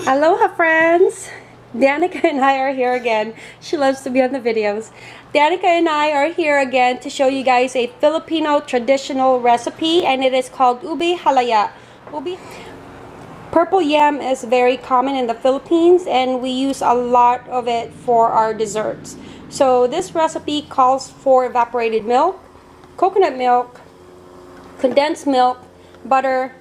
Aloha friends! Danica and I are here again. She loves to be on the videos. Danica and I are here again to show you guys a Filipino traditional recipe, and it is called Ube Halaya. Purple yam is very common in the Philippines, and we use a lot of it for our desserts. So this recipe calls for evaporated milk, coconut milk, condensed milk, butter,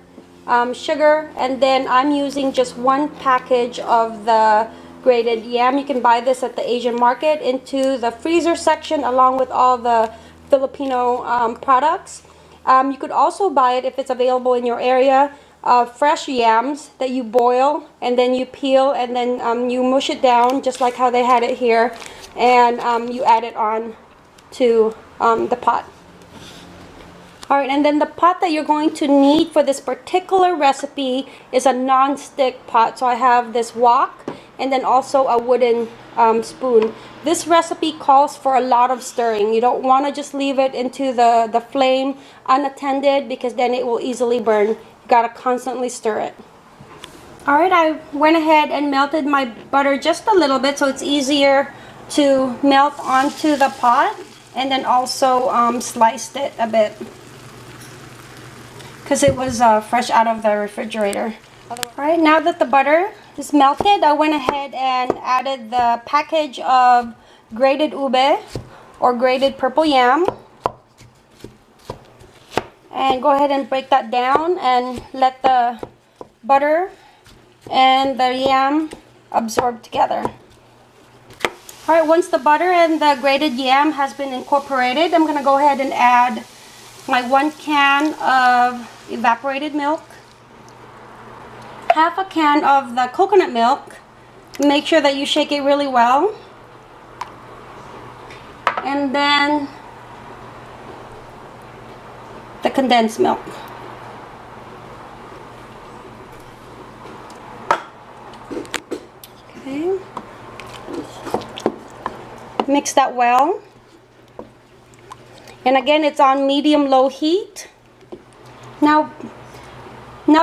sugar, and then I'm using just one package of the grated yam. You can buy this at the Asian market into the freezer section along with all the Filipino products. You could also buy it if it's available in your area. Fresh yams that you boil and then you peel and then you mush it down just like how they had it here, and you add it on to the pot. Alright, and then the pot that you're going to need for this particular recipe is a non-stick pot. So I have this wok and then also a wooden spoon. This recipe calls for a lot of stirring. You don't want to just leave it into the flame unattended because then it will easily burn. You gotta constantly stir it. Alright, I went ahead and melted my butter just a little bit so it's easier to melt onto the pot, and then also sliced it a bit because it was fresh out of the refrigerator. Alright, now that the butter is melted, I went ahead and added the package of grated ube or grated purple yam. And go ahead and break that down and let the butter and the yam absorb together. Alright, once the butter and the grated yam has been incorporated, I'm going to go ahead and add my 1 can of evaporated milk, half a can of the coconut milk. Make sure that you shake it really well, and then the condensed milk. Okay, mix that well. And again, it's on medium-low heat. Now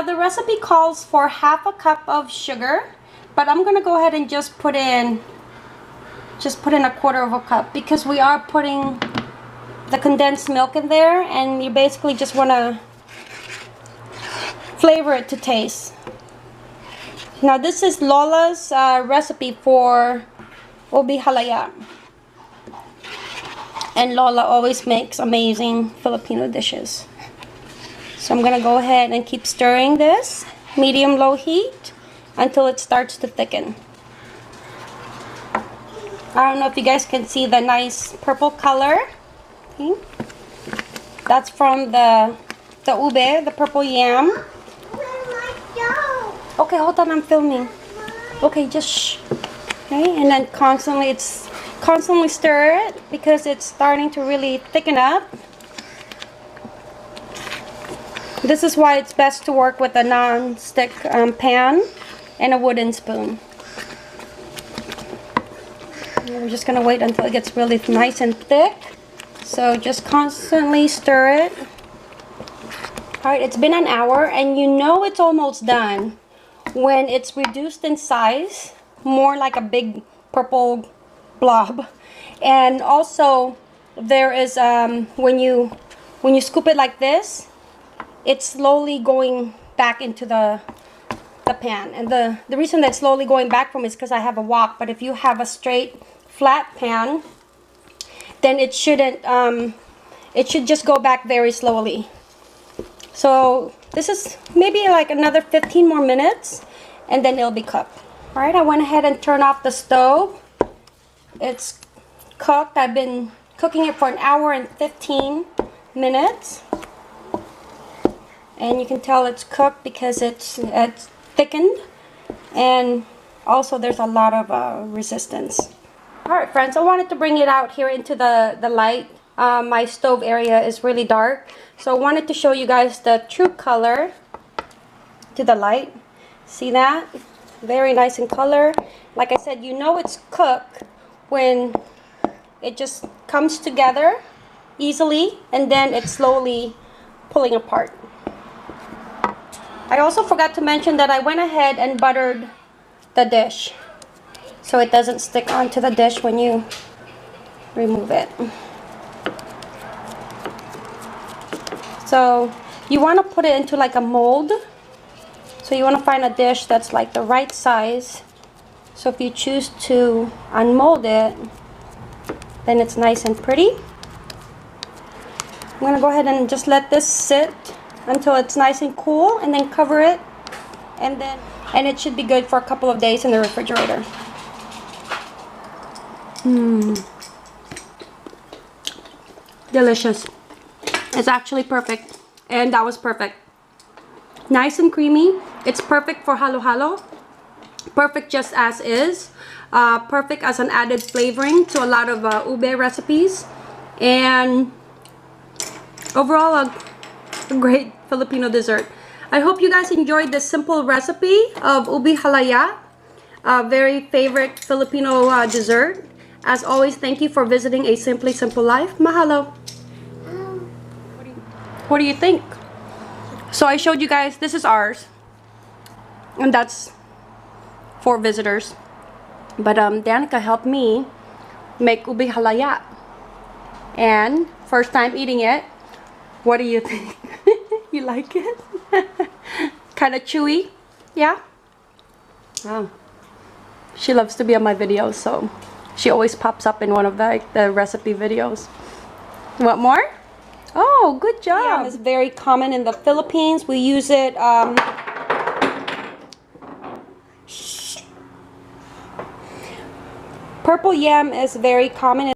the recipe calls for half a cup of sugar, but I'm gonna go ahead and just put in a quarter of a cup because we are putting the condensed milk in there, and you basically just wanna flavor it to taste. Now this is Lola's recipe for Ube Halaya. And Lola always makes amazing Filipino dishes. So I'm going to go ahead and keep stirring this, medium-low heat, until it starts to thicken. I don't know if you guys can see the nice purple color. Okay. That's from the ube, the purple yam. Okay, hold on, I'm filming. Okay, just shh. Okay, and then constantly stir it because it's starting to really thicken up. This is why it's best to work with a non-stick pan and a wooden spoon. And we're just going to wait until it gets really nice and thick. So just constantly stir it. Alright, it's been an hour and you know it's almost done when it's reduced in size, more like a big purple blob. And also there is when you scoop it like this, it's slowly going back into the pan. And the reason that it's slowly going back from is because I have a wok. But if you have a straight flat pan, then it shouldn't it should just go back very slowly. So this is maybe like another 15 more minutes and then it'll be cooked. Alright, I went ahead and turned off the stove. It's cooked. I've been cooking it for 1 hour and 15 minutes. And you can tell it's cooked because it's thickened. And also there's a lot of resistance. Alright friends, I wanted to bring it out here into the light. My stove area is really dark. So I wanted to show you guys the true color to the light. See that? Very nice in color. Like I said, you know it's cooked when it just comes together easily and then it's slowly pulling apart. I also forgot to mention that I went ahead and buttered the dish so it doesn't stick onto the dish when you remove it. So you want to put it into like a mold. So you want to find a dish that's like the right size. So if you choose to unmold it, then it's nice and pretty. I'm going to go ahead and just let this sit until it's nice and cool, and then cover it, and it should be good for a couple of days in the refrigerator. Delicious. It's actually perfect, and that was perfect. Nice and creamy. It's perfect for halo-halo. Perfect just as is. Perfect as an added flavoring to a lot of ube recipes. And overall, a great Filipino dessert. I hope you guys enjoyed this simple recipe of Ube Halaya, a very favorite Filipino dessert. As always, thank you for visiting A Simply Simple Life. Mahalo. What do you think? So I showed you guys, this is ours. And that's for visitors. But Danica helped me make Ube Halaya. And first time eating it. What do you think? You like it? Kind of chewy? Yeah? Oh. She loves to be on my videos, so she always pops up in one of the recipe videos. Want more? Oh, good job. Yam is very common in the Philippines. We use it purple yam is very common